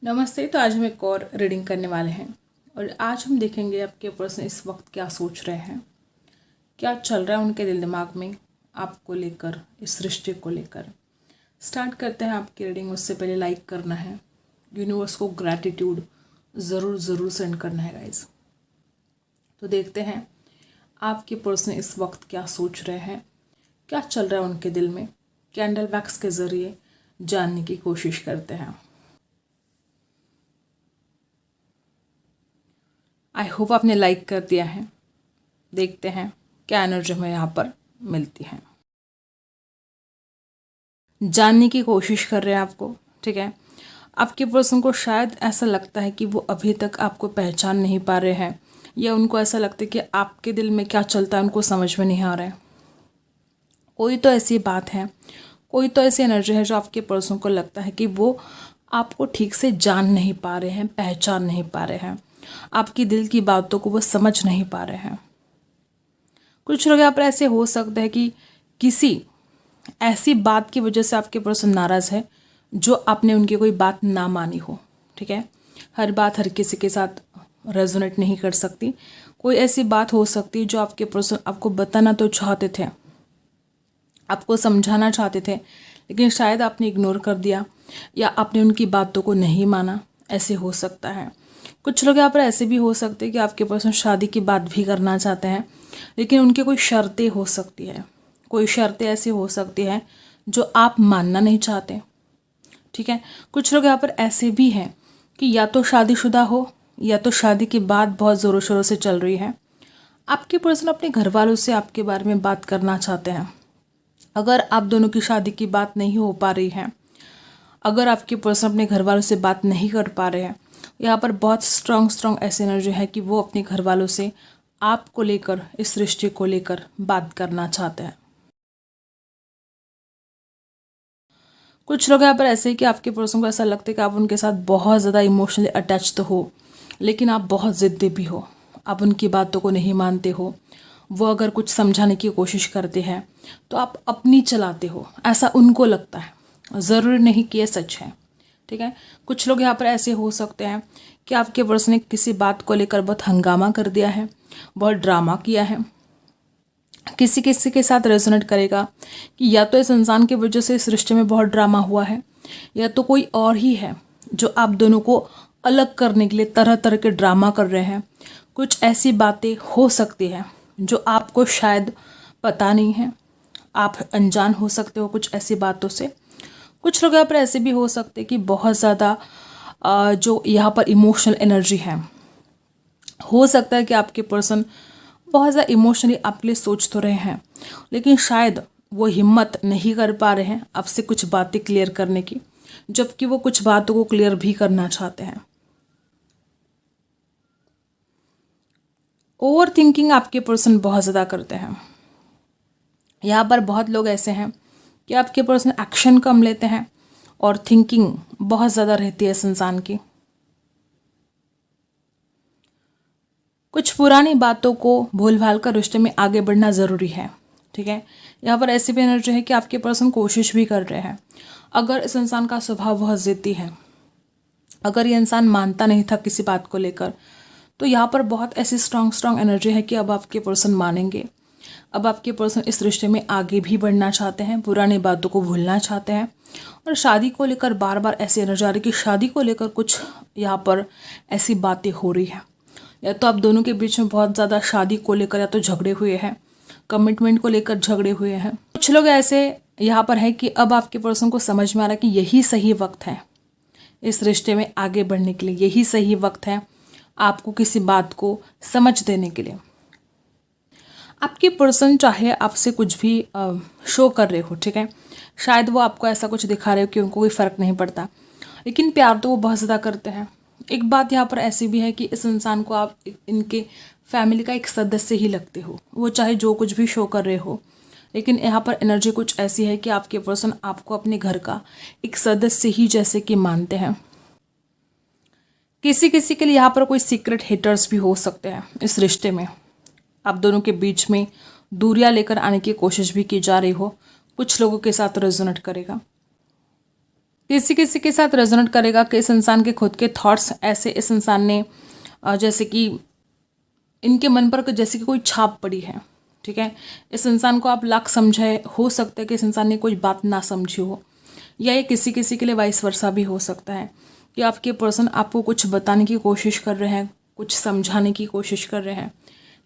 नमस्ते। तो आज हम एक और रीडिंग करने वाले हैं और आज हम देखेंगे आपके पर्सन इस वक्त क्या सोच रहे हैं, क्या चल रहा है उनके दिल दिमाग में आपको लेकर, इस रिश्ते को लेकर। स्टार्ट करते हैं आपकी रीडिंग। उससे पहले लाइक करना है, यूनिवर्स को ग्रैटिट्यूड ज़रूर सेंड करना है गाइज। तो देखते हैं आपके पर्सन इस वक्त क्या सोच रहे हैं, क्या चल रहा है उनके दिल में। कैंडल वैक्स के ज़रिए जानने की कोशिश करते हैं। आई होप आपने लाइक कर दिया है। देखते हैं क्या एनर्जी हमें यहाँ पर मिलती है। जानने की कोशिश कर रहे हैं आपको, ठीक है। आपके पर्सन को शायद ऐसा लगता है कि वो अभी तक आपको पहचान नहीं पा रहे हैं, या उनको ऐसा लगता है कि आपके दिल में क्या चलता है उनको समझ में नहीं आ रहा है। कोई तो ऐसी बात है, कोई तो ऐसी एनर्जी है जो आपके पर्सन को लगता है कि वो आपको ठीक से जान नहीं पा रहे हैं, पहचान नहीं पा रहे हैं, आपकी दिल की बातों को वो समझ नहीं पा रहे हैं। कुछ लोग यहाँ पर ऐसे हो सकते हैं कि किसी ऐसी बात की वजह से आपके पर्सन नाराज़ है जो आपने उनकी कोई बात ना मानी हो, ठीक है। हर बात हर किसी के साथ रेजोनेट नहीं कर सकती। कोई ऐसी बात हो सकती है जो आपके पर्सन आपको बताना तो चाहते थे, आपको समझाना चाहते थे, लेकिन शायद आपने इग्नोर कर दिया या आपने उनकी बातों को नहीं माना। ऐसे हो सकता है। कुछ लोग यहाँ पर ऐसे भी हो सकते हैं कि आपके पर्सन शादी की बात भी करना चाहते हैं, लेकिन उनकी कोई शर्तें हो सकती है, कोई शर्तें ऐसी हो सकती हैं जो आप मानना नहीं चाहते, ठीक है। कुछ लोग यहाँ पर ऐसे भी हैं कि या तो शादीशुदा हो या तो शादी की बात बहुत ज़ोरों शोरों से चल रही है। आपके पर्सन अपने घर वालों से आपके बारे में बात करना चाहते हैं। अगर आप दोनों की शादी की बात नहीं हो पा रही है, अगर आपके पर्सन अपने घर वालों से बात नहीं कर पा रहे हैं, यहाँ पर बहुत स्ट्रॉन्ग ऐसी एनर्जी है कि वो अपने घर वालों से आपको लेकर, इस रिश्ते को लेकर बात करना चाहते हैं। कुछ लोग यहाँ पर ऐसे ही कि आपके पर्सन को ऐसा लगता है कि आप उनके साथ बहुत ज़्यादा इमोशनली अटैच तो हो, लेकिन आप बहुत ज़िद्दी भी हो, आप उनकी बातों को नहीं मानते हो। वो अगर कुछ समझाने की कोशिश करते हैं तो आप अपनी चलाते हो, ऐसा उनको लगता है। ज़रूरी नहीं कि ये सच है, ठीक है। कुछ लोग यहाँ पर ऐसे हो सकते हैं कि आपके पर्सन ने किसी बात को लेकर बहुत हंगामा कर दिया है, बहुत ड्रामा किया है। किसी किसी के साथ रेजोनेट करेगा कि या तो इस इंसान की वजह से इस रिश्ते में बहुत ड्रामा हुआ है, या तो कोई और ही है जो आप दोनों को अलग करने के लिए तरह तरह के ड्रामा कर रहे हैं। कुछ ऐसी बातें हो सकती हैं जो आपको शायद पता नहीं है, आप अनजान हो सकते हो कुछ ऐसी बातों से। कुछ लोग यहाँ पर ऐसे भी हो सकते हैं कि बहुत ज़्यादा जो यहाँ पर इमोशनल एनर्जी है, हो सकता है कि आपके पर्सन बहुत ज़्यादा इमोशनली आपके लिए सोच तो रहे हैं, लेकिन शायद वो हिम्मत नहीं कर पा रहे हैं आपसे कुछ बातें क्लियर करने की, जबकि वो कुछ बातों को क्लियर भी करना चाहते हैं। ओवर थिंकिंग आपके पर्सन बहुत ज़्यादा करते हैं। यहाँ पर बहुत लोग ऐसे हैं कि आपके पर्सन एक्शन कम लेते हैं और थिंकिंग बहुत ज़्यादा रहती है इस इंसान की। कुछ पुरानी बातों को भूल भाल कर रिश्ते में आगे बढ़ना ज़रूरी है, ठीक है। यहाँ पर ऐसी भी एनर्जी है कि आपके पर्सन कोशिश भी कर रहे हैं। अगर इस इंसान का स्वभाव बहुत ज़िद्दी है, अगर ये इंसान मानता नहीं था किसी बात को लेकर, तो यहाँ पर बहुत ऐसी स्ट्रॉन्ग एनर्जी है कि अब आपके पर्सन मानेंगे। अब आपके पर्सन इस रिश्ते में आगे भी बढ़ना चाहते हैं, पुरानी बातों को भूलना चाहते हैं। और शादी को लेकर बार बार ऐसी एनर्जी आ रही है कि शादी को लेकर कुछ यहाँ पर ऐसी बातें हो रही है, या तो आप दोनों के बीच में बहुत ज़्यादा शादी को लेकर या तो झगड़े हुए हैं, कमिटमेंट को लेकर झगड़े हुए हैं। कुछ लोग ऐसे यहाँ पर है कि अब आपके पर्सन को समझ में आ रहा है कि यही सही वक्त है इस रिश्ते में आगे बढ़ने के लिए, यही सही वक्त है आपको किसी बात को समझ देने के लिए। आपकी पर्सन चाहे आपसे कुछ भी शो कर रहे हो, ठीक है, शायद वो आपको ऐसा कुछ दिखा रहे हो कि उनको कोई फ़र्क नहीं पड़ता, लेकिन प्यार तो वो बहुत ज़्यादा करते हैं। एक बात यहाँ पर ऐसी भी है कि इस इंसान को आप इनके फैमिली का एक सदस्य ही लगते हो, वो चाहे जो कुछ भी शो कर रहे हो, लेकिन यहाँ पर एनर्जी कुछ ऐसी है कि आपके पर्सन आपको अपने घर का एक सदस्य ही जैसे कि मानते हैं। किसी किसी के लिए यहाँ पर कोई सीक्रेट हेटर्स भी हो सकते हैं इस रिश्ते में। आप दोनों के बीच में दूरियां लेकर आने की कोशिश भी की जा रही हो, कुछ लोगों के साथ रेजोनेट करेगा। किसी किसी के साथ रेजोनेट करेगा कि इस इंसान के खुद के थॉट्स ऐसे, इस इंसान ने जैसे कि इनके मन पर जैसे कि कोई छाप पड़ी है, ठीक है। इस इंसान को आप लाख समझाए, हो सकता है कि इस इंसान ने कोई बात ना समझी हो, या ये किसी किसी के लिए वाइस वर्सा भी हो सकता है कि आपके पर्सन आपको कुछ बताने की कोशिश कर रहे हैं, कुछ समझाने की कोशिश कर रहे हैं,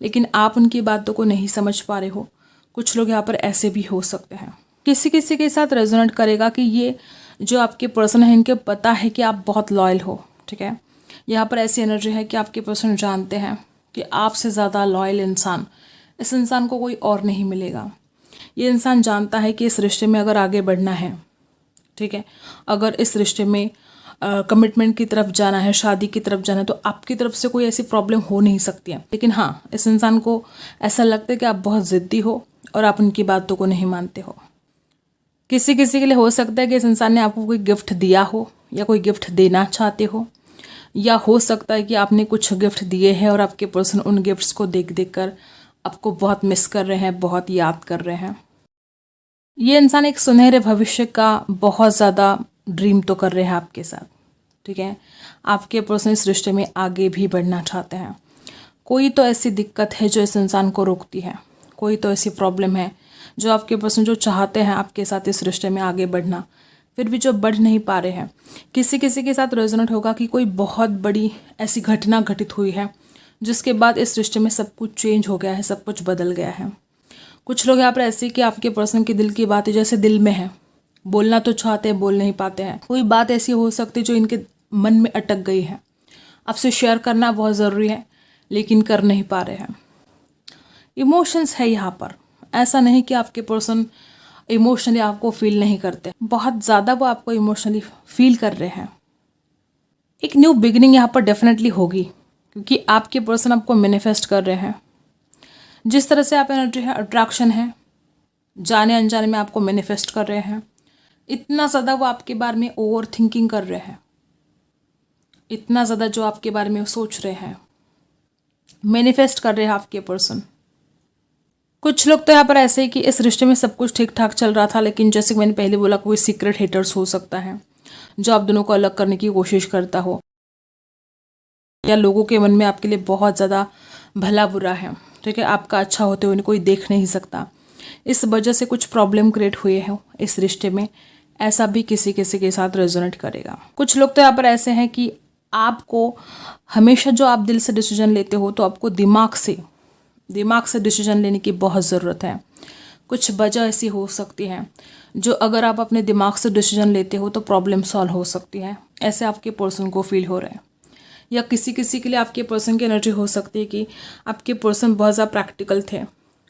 लेकिन आप उनकी बातों को नहीं समझ पा रहे हो। कुछ लोग यहाँ पर ऐसे भी हो सकते हैं। किसी किसी के साथ रेजोनेट करेगा कि ये जो आपके पर्सन है, इनके पता है कि आप बहुत लॉयल हो, ठीक है। यहाँ पर ऐसी एनर्जी है कि आपके पर्सन जानते हैं कि आपसे ज़्यादा लॉयल इंसान, इस इंसान को कोई और नहीं मिलेगा। ये इंसान जानता है कि इस रिश्ते में अगर आगे बढ़ना है, ठीक है, अगर इस रिश्ते में कमिटमेंट की तरफ जाना है, शादी की तरफ जाना है, तो आपकी तरफ से कोई ऐसी प्रॉब्लम हो नहीं सकती है। लेकिन हाँ, इस इंसान को ऐसा लगता है कि आप बहुत ज़िद्दी हो और आप उनकी बातों को नहीं मानते हो। किसी किसी के लिए हो सकता है कि इस इंसान ने आपको कोई गिफ्ट दिया हो या कोई गिफ्ट देना चाहते हो, या हो सकता है कि आपने कुछ गिफ्ट दिए हैं और आपके पर्सन उन गिफ्ट्स को देख देख कर आपको बहुत मिस कर रहे हैं, बहुत याद कर रहे हैं। ये इंसान एक सुनहरे भविष्य का बहुत ज़्यादा ड्रीम तो कर रहे हैं आपके साथ, ठीक है। आपके पर्सन इस रिश्ते में आगे भी बढ़ना चाहते हैं। कोई तो ऐसी दिक्कत है जो इस इंसान को रोकती है, कोई तो ऐसी प्रॉब्लम है जो आपके पर्सन जो चाहते हैं आपके साथ इस रिश्ते में आगे बढ़ना, फिर भी जो बढ़ नहीं पा रहे हैं। किसी किसी के साथ रेजोनेट होगा कि कोई बहुत बड़ी ऐसी घटना घटित हुई है जिसके बाद इस रिश्ते में सब कुछ चेंज हो गया है, सब कुछ बदल गया है। कुछ लोग यहाँ पर ऐसे कि आपके पर्सन के दिल की बातें जैसे दिल में है, बोलना तो चाहते हैं, बोल नहीं पाते हैं। कोई बात ऐसी हो सकती है जो इनके मन में अटक गई है, आपसे शेयर करना बहुत ज़रूरी है लेकिन कर नहीं पा रहे हैं। इमोशंस है यहाँ पर, ऐसा नहीं कि आपके पर्सन इमोशनली आपको फील नहीं करते, बहुत ज़्यादा वो आपको इमोशनली फील कर रहे हैं। एक न्यू बिगिनिंग यहाँ पर डेफिनेटली होगी क्योंकि आपके पर्सन आपको मैनिफेस्ट कर रहे हैं। जिस तरह से आप एनर्जी है, अट्रैक्शन है, जाने अनजाने में आपको मैनिफेस्ट कर रहे हैं। इतना ज़्यादा वो आपके बारे में ओवर थिंकिंग कर रहे हैं, इतना ज़्यादा जो आपके बारे में सोच रहे हैं, मैनिफेस्ट कर रहे हैं आपके पर्सन। कुछ लोग तो यहाँ पर ऐसे ही कि इस रिश्ते में सब कुछ ठीक ठाक चल रहा था, लेकिन जैसे कि मैंने पहले बोला, कोई सीक्रेट हेटर्स हो सकता है जो आप दोनों को अलग करने की कोशिश करता हो, या लोगों के मन में आपके लिए बहुत ज़्यादा भला बुरा है, ठीक है। आपका अच्छा होते हुए कोई देख नहीं सकता, इस वजह से कुछ प्रॉब्लम क्रिएट हुए हैं इस रिश्ते में, ऐसा भी किसी किसी के साथ रेजोनेट करेगा। कुछ लोग तो यहाँ पर ऐसे हैं कि आपको हमेशा जो आप दिल से डिसीजन लेते हो तो आपको दिमाग से डिसीजन लेने की बहुत ज़रूरत है। कुछ वजह ऐसी हो सकती है जो अगर आप अपने दिमाग से डिसीजन लेते हो तो प्रॉब्लम सॉल्व हो सकती है, ऐसे आपके पर्सन को फील हो रहा है। या किसी किसी के लिए आपके पर्सन की एनर्जी हो सकती है कि आपके पर्सन बहुत ज़्यादा प्रैक्टिकल थे,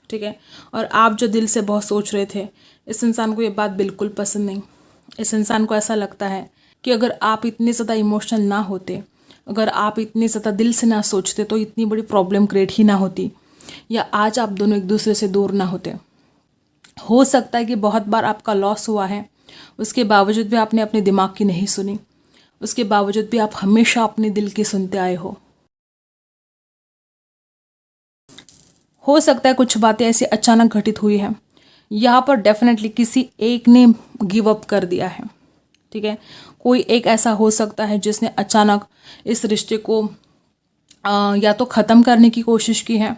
ठीक है, और आप जो दिल से बहुत सोच रहे थे, इस इंसान को ये बात बिल्कुल पसंद नहीं। इस इंसान को ऐसा लगता है कि अगर आप इतने ज़्यादा इमोशनल ना होते, अगर आप इतने ज़्यादा दिल से ना सोचते तो इतनी बड़ी प्रॉब्लम क्रिएट ही ना होती, या आज आप दोनों एक दूसरे से दूर ना होते। हो सकता है कि बहुत बार आपका लॉस हुआ है, उसके बावजूद भी आपने अपने दिमाग की नहीं सुनी, उसके बावजूद भी आप हमेशा अपने दिल की सुनते आए हो सकता है कुछ बातें ऐसी अचानक घटित हुई हैं, यहाँ पर डेफिनेटली किसी एक ने गिव अप कर दिया है, ठीक है। कोई एक ऐसा हो सकता है जिसने अचानक इस रिश्ते को या तो ख़त्म करने की कोशिश की है,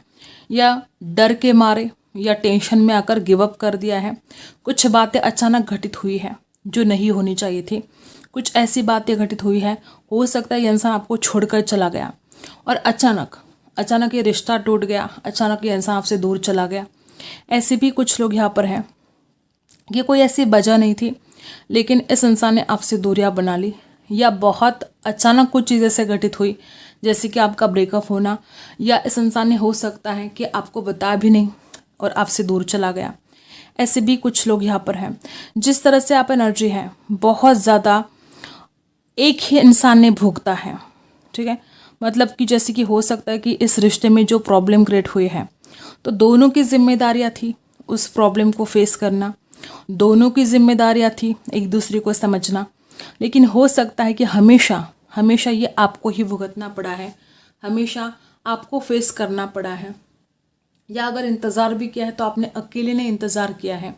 या डर के मारे या टेंशन में आकर गिव अप कर दिया है। कुछ बातें अचानक घटित हुई है जो नहीं होनी चाहिए थी, कुछ ऐसी बातें घटित हुई है, हो सकता है ये इंसान आपको छोड़कर चला गया और अचानक ये रिश्ता टूट गया, अचानक ये इंसान आपसे दूर चला गया। ऐसे भी कुछ लोग यहाँ पर हैं, ये कोई ऐसी वजह नहीं थी लेकिन इस इंसान ने आपसे दूरियां बना ली, या बहुत अचानक कुछ चीज़ें से घटित हुई जैसे कि आपका ब्रेकअप होना, या इस इंसान ने हो सकता है कि आपको बताया भी नहीं और आपसे दूर चला गया। ऐसे भी कुछ लोग यहाँ पर हैं। जिस तरह से आप एनर्जी है बहुत ज़्यादा एक ही इंसान ने भुगता है, ठीक है। मतलब कि जैसे कि हो सकता है कि इस रिश्ते में जो प्रॉब्लम क्रिएट हुई है तो दोनों की जिम्मेदारियाँ थी उस प्रॉब्लम को फेस करना, दोनों की जिम्मेदारियाँ थी एक दूसरे को समझना, लेकिन हो सकता है कि हमेशा ये आपको ही भुगतना पड़ा है, हमेशा आपको फेस करना पड़ा है, या अगर इंतज़ार भी किया है तो आपने अकेले ने इंतज़ार किया है।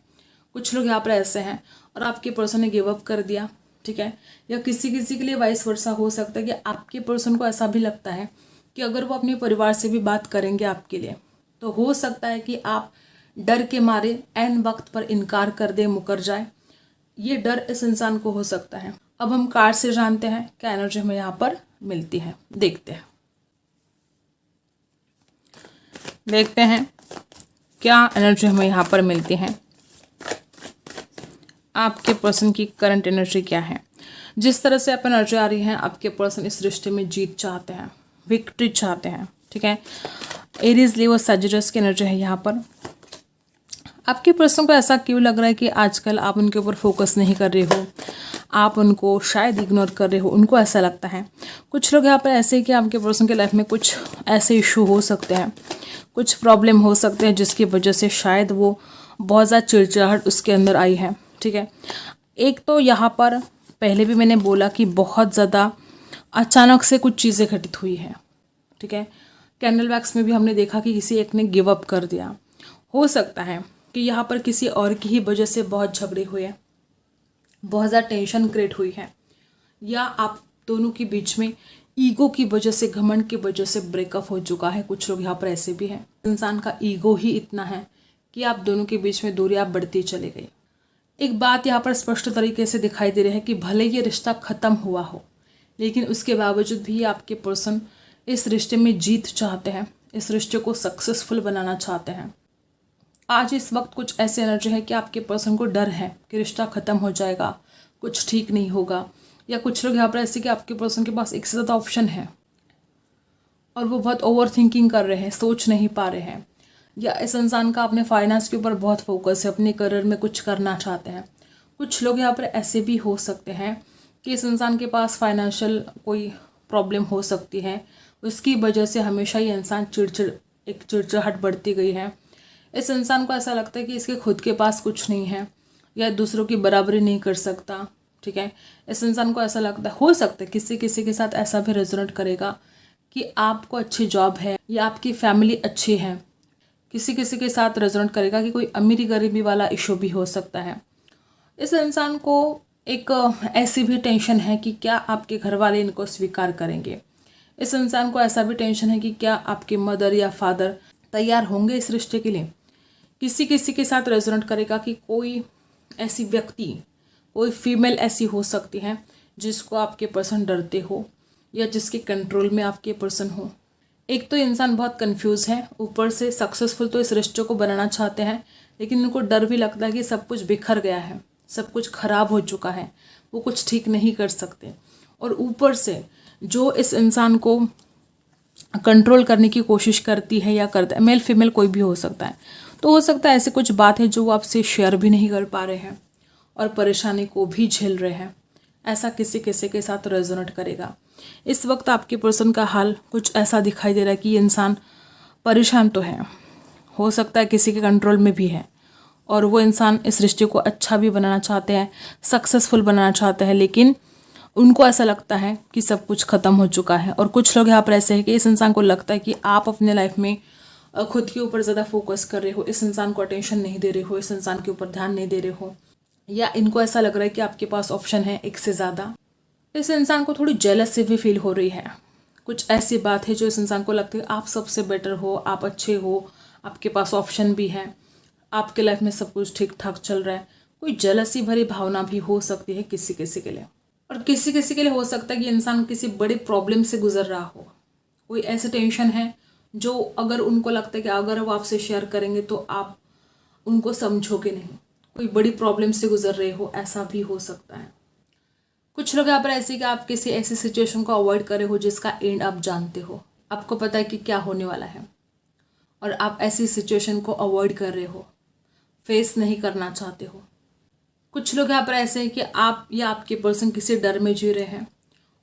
कुछ लोग यहाँ पर ऐसे हैं और आपके पर्सन ने गिव अप कर दिया, ठीक है। या किसी किसी के लिए वाइस वर्सा हो सकता है कि आपके पर्सन को ऐसा भी लगता है कि अगर वो अपने परिवार से भी बात करेंगे आपके लिए, तो हो सकता है कि आप डर के मारे ऐन वक्त पर इनकार कर दे, मुकर जाए। ये डर इस इंसान को हो सकता है। अब हम कार्ड से जानते हैं क्या एनर्जी हमें यहाँ पर मिलती है, देखते हैं क्या एनर्जी हमें यहाँ पर मिलती है। आपके पर्सन की करंट एनर्जी क्या है। जिस तरह से आप एनर्जी आ रही है, आपके पर्सन इस रिश्ते में जीत चाहते हैं, विक्ट्री चाहते हैं, ठीक है। एरीज, लियो, सजिटस की एनर्जी है यहाँ पर। आपके पर्सन को ऐसा क्यों लग रहा है कि आजकल आप उनके ऊपर फोकस नहीं कर रहे हो, आप उनको शायद इग्नोर कर रहे हो, उनको ऐसा लगता है। कुछ लोग यहाँ पर ऐसे ही कि आपके पर्सन के लाइफ में कुछ ऐसे इशू हो सकते हैं, कुछ प्रॉब्लम हो सकते हैं जिसकी वजह से शायद वो बहुत ज़्यादा चिड़चिड़ाहट उसके अंदर आई है, ठीक है। एक तो यहाँ पर पहले भी मैंने बोला कि बहुत ज़्यादा अचानक से कुछ चीज़ें घटित हुई है, ठीक है। कैंडल वैक्स में भी हमने देखा कि किसी एक ने गिव अप कर दिया। हो सकता है कि यहाँ पर किसी और की ही वजह से बहुत झगड़े हुए, बहुत ज़्यादा टेंशन क्रिएट हुई है, या आप दोनों के बीच में ईगो की वजह से, घमंड की वजह से ब्रेकअप हो चुका है। कुछ लोग यहाँ पर ऐसे भी हैं, इंसान का ईगो ही इतना है कि आप दोनों के बीच में दूरी आप बढ़ती चले गई। एक बात यहाँ पर स्पष्ट तरीके से दिखाई दे रही है कि भले ये रिश्ता ख़त्म हुआ हो, लेकिन उसके बावजूद भी आपके पर्सन इस रिश्ते में जीत चाहते हैं, इस रिश्ते को सक्सेसफुल बनाना चाहते हैं। आज इस वक्त कुछ ऐसी एनर्जी है कि आपके पर्सन को डर है कि रिश्ता ख़त्म हो जाएगा, कुछ ठीक नहीं होगा। या कुछ लोग यहाँ पर ऐसे कि आपके पर्सन के पास एक से ज़्यादा ऑप्शन है और वो बहुत ओवर थिंकिंग कर रहे हैं, सोच नहीं पा रहे हैं। या इस इंसान का अपने फाइनेंस के ऊपर बहुत फोकस है, अपने करियर में कुछ करना चाहते हैं। कुछ लोग यहाँ पर ऐसे भी हो सकते हैं कि इस इंसान के पास फाइनेंशियल कोई प्रॉब्लम हो सकती है, उसकी वजह से हमेशा ये इंसान चिड़चिड़ाहट बढ़ती गई है। इस इंसान को ऐसा लगता है कि इसके खुद के पास कुछ नहीं है, या दूसरों की बराबरी नहीं कर सकता, ठीक है। इस इंसान को ऐसा लगता है, हो सकता है किसी किसी के साथ ऐसा भी रेजोनेट करेगा कि आपको अच्छी जॉब है या आपकी फैमिली अच्छी है। किसी किसी के साथ रेजोनेट करेगा कि कोई अमीरी गरीबी वाला इशू भी हो सकता है। इस इंसान को एक ऐसी भी टेंशन है कि क्या आपके घर वाले इनको स्वीकार करेंगे। इस इंसान को ऐसा भी टेंशन है कि क्या आपके मदर या फादर तैयार होंगे इस रिश्ते के लिए। किसी किसी के साथ रेजोनेट करेगा कि कोई ऐसी व्यक्ति, कोई फीमेल ऐसी हो सकती है जिसको आपके पर्सन डरते हो या जिसके कंट्रोल में आपके पर्सन हो। एक तो इंसान बहुत कंफ्यूज है, ऊपर से सक्सेसफुल तो इस रिश्ते को बनाना चाहते हैं, लेकिन उनको डर भी लगता है कि सब कुछ बिखर गया है, सब कुछ खराब हो चुका है, वो कुछ ठीक नहीं कर सकते। और ऊपर से जो इस इंसान को कंट्रोल करने की कोशिश करती है या करता है, मेल फीमेल कोई भी हो सकता है, तो हो सकता है ऐसी कुछ बात है जो वो आपसे शेयर भी नहीं कर पा रहे हैं और परेशानी को भी झेल रहे हैं। ऐसा किसी किसी के साथ रेजोनेट करेगा। इस वक्त आपके पर्सन का हाल कुछ ऐसा दिखाई दे रहा है कि ये इंसान परेशान तो है, हो सकता है किसी के कंट्रोल में भी है, और वो इंसान इस रिश्ते को अच्छा भी बनाना चाहते हैं, सक्सेसफुल बनाना चाहते हैं, लेकिन उनको ऐसा लगता है कि सब कुछ ख़त्म हो चुका है। और कुछ लोग यहाँ पर ऐसे हैं कि इस इंसान को लगता है कि आप अपने लाइफ में खुद के ऊपर ज़्यादा फोकस कर रहे हो, इस इंसान को अटेंशन नहीं दे रहे हो, इस इंसान के ऊपर ध्यान नहीं दे रहे हो, या इनको ऐसा लग रहा है कि आपके पास ऑप्शन है एक से ज़्यादा। इस इंसान को थोड़ी जेलस से भी फील हो रही है। कुछ ऐसी बात है जो इस इंसान को लगती है आप सबसे बेटर हो, आप अच्छे हो, आपके पास ऑप्शन भी है, आपके लाइफ में सब कुछ ठीक ठाक चल रहा है। कोई जेलसी भरी भावना भी हो सकती है किसी किसी के लिए। और किसी किसी के लिए हो सकता है कि इंसान किसी बड़े प्रॉब्लम से गुजर रहा हो, कोई ऐसी टेंशन है जो अगर उनको लगता है कि अगर वो आपसे शेयर करेंगे तो आप उनको समझोगे नहीं, कोई बड़ी प्रॉब्लम से गुजर रहे हो, ऐसा भी हो सकता है। कुछ लोग यहाँ पर ऐसे कि आप किसी ऐसी सिचुएशन को अवॉइड कर रहे हो जिसका एंड आप जानते हो, आपको पता है कि क्या होने वाला है, और आप ऐसी सिचुएशन को अवॉइड कर रहे हो, फेस नहीं करना चाहते हो। कुछ लोग यहाँ पर ऐसे हैं कि आप या आपके पर्सन किसी डर में जी रहे हैं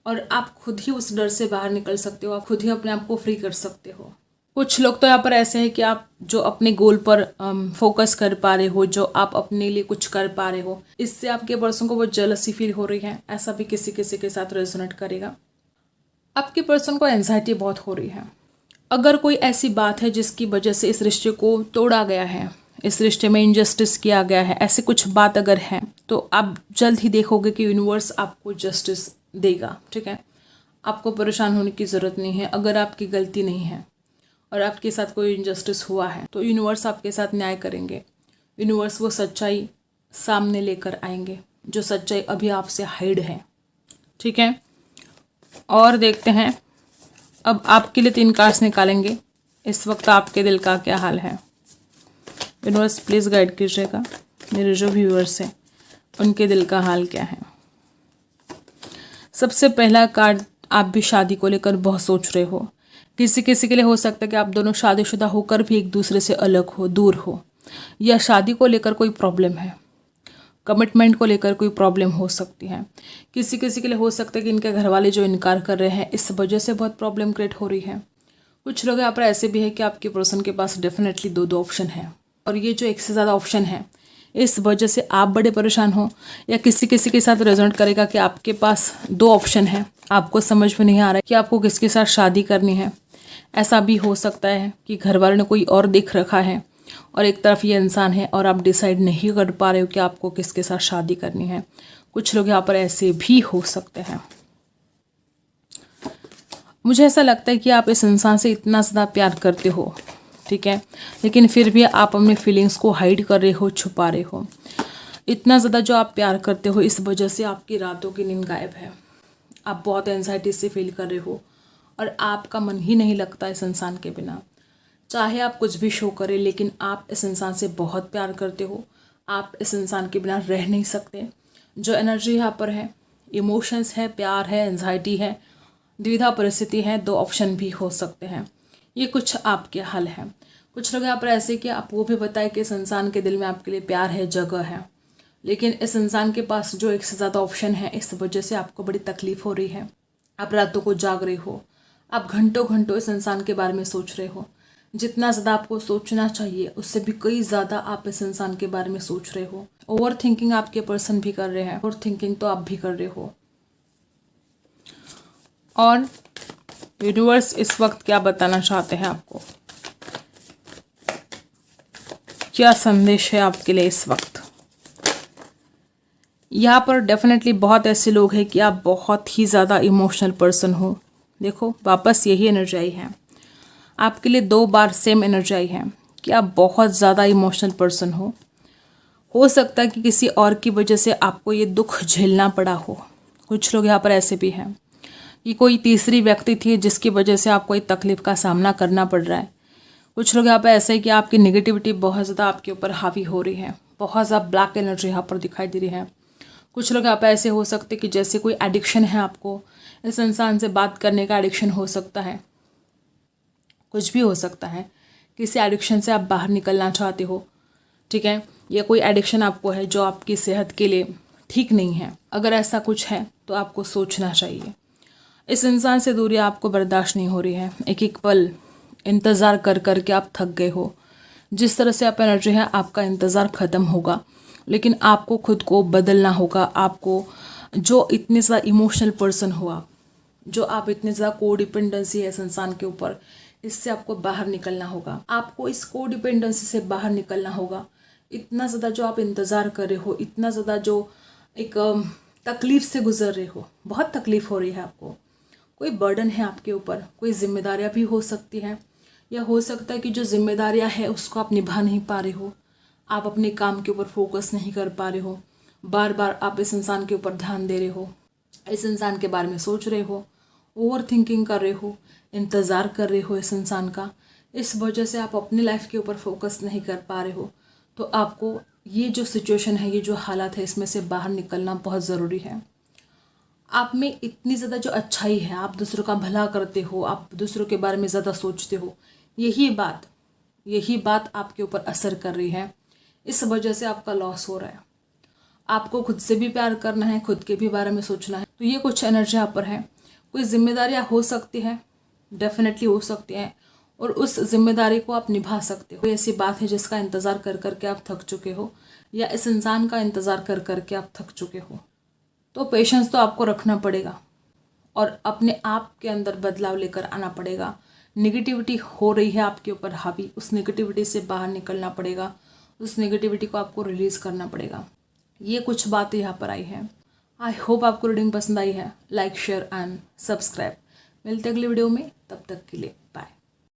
और आप खुद ही उस डर से बाहर निकल सकते हो, आप खुद ही अपने आप को फ्री कर सकते हो। कुछ लोग तो यहाँ पर ऐसे हैं कि आप जो अपने गोल पर फोकस कर पा रहे हो, जो आप अपने लिए कुछ कर पा रहे हो, इससे आपके पर्सन को बहुत जेलसी फील हो रही है। ऐसा भी किसी किसी के साथ रेजोनेट करेगा। आपके पर्सन को एंजाइटी बहुत हो रही है। अगर कोई ऐसी बात है जिसकी वजह से इस रिश्ते को तोड़ा गया है, इस रिश्ते में इनजस्टिस किया गया है, ऐसी कुछ बात अगर है तो आप जल्द ही देखोगे कि यूनिवर्स आपको जस्टिस देगा, ठीक है। आपको परेशान होने की ज़रूरत नहीं है। अगर आपकी गलती नहीं है और आपके साथ कोई इनजस्टिस हुआ है तो यूनिवर्स आपके साथ न्याय करेंगे। यूनिवर्स वो सच्चाई सामने लेकर आएंगे जो सच्चाई अभी आपसे हाइड है, ठीक है। और देखते हैं अब आपके लिए 3 कार्ड्स निकालेंगे। इस वक्त आपके दिल का क्या हाल है। यूनिवर्स प्लीज़ गाइड कीजिएगा मेरे जो व्यूअर्स हैं उनके दिल का हाल क्या है। सबसे पहला कार्ड, आप भी शादी को लेकर बहुत सोच रहे हो। किसी किसी के लिए हो सकता है कि आप दोनों शादीशुदा होकर भी एक दूसरे से अलग हो, दूर हो, या शादी को लेकर कोई प्रॉब्लम है, कमिटमेंट को लेकर कोई प्रॉब्लम हो सकती है। किसी किसी के लिए हो सकता है कि इनके घर वाले जो इनकार कर रहे हैं इस वजह से बहुत प्रॉब्लम क्रिएट हो रही है। कुछ लोग यहाँ पर ऐसे भी है कि आपके पर्सन के पास डेफिनेटली 2 ऑप्शन है और ये जो एक से ज़्यादा ऑप्शन है इस वजह से आप बड़े परेशान हो, या किसी किसी के साथ रेजोनेट करेगा कि आपके पास 2 ऑप्शन है, आपको समझ में नहीं आ रहा है कि आपको किसके साथ शादी करनी है। ऐसा भी हो सकता है कि घर वालों ने कोई और देख रखा है और एक तरफ ये इंसान है और आप डिसाइड नहीं कर पा रहे हो कि आपको किसके साथ शादी करनी है। कुछ लोग यहाँ पर ऐसे भी हो सकते हैं। मुझे ऐसा लगता है कि आप इस इंसान से इतना ज़्यादा प्यार करते हो, ठीक है, लेकिन फिर भी आप अपने फीलिंग्स को हाइड कर रहे हो, छुपा रहे हो। इतना ज़्यादा जो आप प्यार करते हो इस वजह से आपकी रातों की नींद गायब है। आप बहुत एंजाइटी से फील कर रहे हो और आपका मन ही नहीं लगता इस इंसान के बिना। चाहे आप कुछ भी शो करें लेकिन आप इस इंसान से बहुत प्यार करते हो। आप इस इंसान के बिना रह नहीं सकते। जो एनर्जी यहाँ पर है, इमोशंस है, प्यार है, एंजाइटी है, द्विधा परिस्थिति है, 2 ऑप्शन भी हो सकते हैं। ये कुछ आपके हल हैं। कुछ लोग यहाँ पर ऐसे कि आप वो भी बताएं कि इस इंसान के दिल में आपके लिए प्यार है, जगह है, लेकिन इस इंसान के पास जो एक से ज़्यादा ऑप्शन है इस वजह से आपको बड़ी तकलीफ हो रही है। आप रातों को जाग रहे हो, आप घंटों घंटों इस इंसान के बारे में सोच रहे हो। जितना ज़्यादा आपको सोचना चाहिए उससे भी कई ज़्यादा आप इस इंसान के बारे में सोच रहे हो। ओवर थिंकिंग आपके पर्सन भी कर रहे हैं, ओवर थिंकिंग तो आप भी कर रहे हो। और यूनिवर्स इस वक्त क्या बताना चाहते हैं आपको, क्या संदेश है आपके लिए इस वक्त। यहाँ पर डेफिनेटली बहुत ऐसे लोग हैं कि आप बहुत ही ज़्यादा इमोशनल पर्सन हो। देखो वापस यही एनर्जी आई है आपके लिए, 2 बार सेम एनर्जी आई है कि आप बहुत ज़्यादा इमोशनल पर्सन हो सकता है कि किसी और की वजह से आपको ये दुख झेलना पड़ा हो। कुछ लोग यहाँ पर ऐसे भी हैं कि कोई तीसरी व्यक्ति थी जिसकी वजह से आपको एक तकलीफ का सामना करना पड़ रहा है। कुछ लोग यहाँ पर ऐसे है कि आपकी नेगेटिविटी बहुत ज़्यादा आपके ऊपर हावी हो रही है, बहुत ज़्यादा ब्लैक एनर्जी यहाँ पर दिखाई दे रही है। कुछ लोग यहाँ पर ऐसे हो सकते कि जैसे कोई एडिक्शन है, आपको इस इंसान से बात करने का एडिक्शन हो सकता है, कुछ भी हो सकता है। किसी एडिक्शन से आप बाहर निकलना चाहते हो, ठीक है, या कोई एडिक्शन आपको है जो आपकी सेहत के लिए ठीक नहीं है। अगर ऐसा कुछ है तो आपको सोचना चाहिए। इस इंसान से दूरी आपको बर्दाश्त नहीं हो रही है। एक एक पल इंतज़ार कर कर के आप थक गए हो। जिस तरह से आप एनर्जी है आपका इंतज़ार ख़त्म होगा, लेकिन आपको खुद को बदलना होगा। आपको जो इतने ज़्यादा इमोशनल पर्सन हो आप, जो आप इतने ज़्यादा कोडिपेंडेंसी है इस इंसान के ऊपर, इससे आपको बाहर निकलना होगा। आपको इस कोडिपेंडेंसी से बाहर निकलना होगा। इतना ज़्यादा जो आप इंतज़ार कर रहे हो, इतना ज़्यादा जो एक तकलीफ़ से गुजर रहे हो, बहुत तकलीफ़ हो रही है आपको, कोई बर्डन है आपके ऊपर, कोई जिम्मेदारियां भी हो सकती हैं, या हो सकता है कि जो जिम्मेदारियां हैं उसको आप निभा नहीं पा रहे हो। आप अपने काम के ऊपर फोकस नहीं कर पा रहे हो। बार बार आप इस इंसान के ऊपर ध्यान दे रहे हो, इस इंसान के बारे में सोच रहे हो, ओवर थिंकिंग कर रहे हो, इंतज़ार कर रहे हो इस इंसान का। इस वजह से आप अपनी लाइफ के ऊपर फोकस नहीं कर पा रहे हो। तो आपको ये जो सिचुएशन है, ये जो हालात है, इसमें से बाहर निकलना बहुत ज़रूरी है। आप में इतनी ज़्यादा जो अच्छाई है, आप दूसरों का भला करते हो, आप दूसरों के बारे में ज़्यादा सोचते हो, यही बात आपके ऊपर असर कर रही है। इस वजह से आपका लॉस हो रहा है। आपको खुद से भी प्यार करना है, खुद के भी बारे में सोचना है। तो ये कुछ एनर्जी यहाँ पर है। कोई जिम्मेदारियाँ हो सकती हैं, डेफिनेटली हो सकती हैं, और उस जिम्मेदारी को आप निभा सकते हो। कोई ऐसी बात है जिसका इंतज़ार कर कर के आप थक चुके हो, या इस इंसान का इंतज़ार कर कर के आप थक चुके हो, तो पेशेंस तो आपको रखना पड़ेगा और अपने आप के अंदर बदलाव लेकर आना पड़ेगा। नेगेटिविटी हो रही है आपके ऊपर हावी, उस नेगेटिविटी से बाहर निकलना पड़ेगा, उस नेगेटिविटी को आपको रिलीज़ करना पड़ेगा। ये कुछ बातें यहाँ पर आई हैं। आई होप आपको रीडिंग पसंद आई है। Like share and subscribe. मिलते अगले वीडियो में, तब तक के लिए बाय।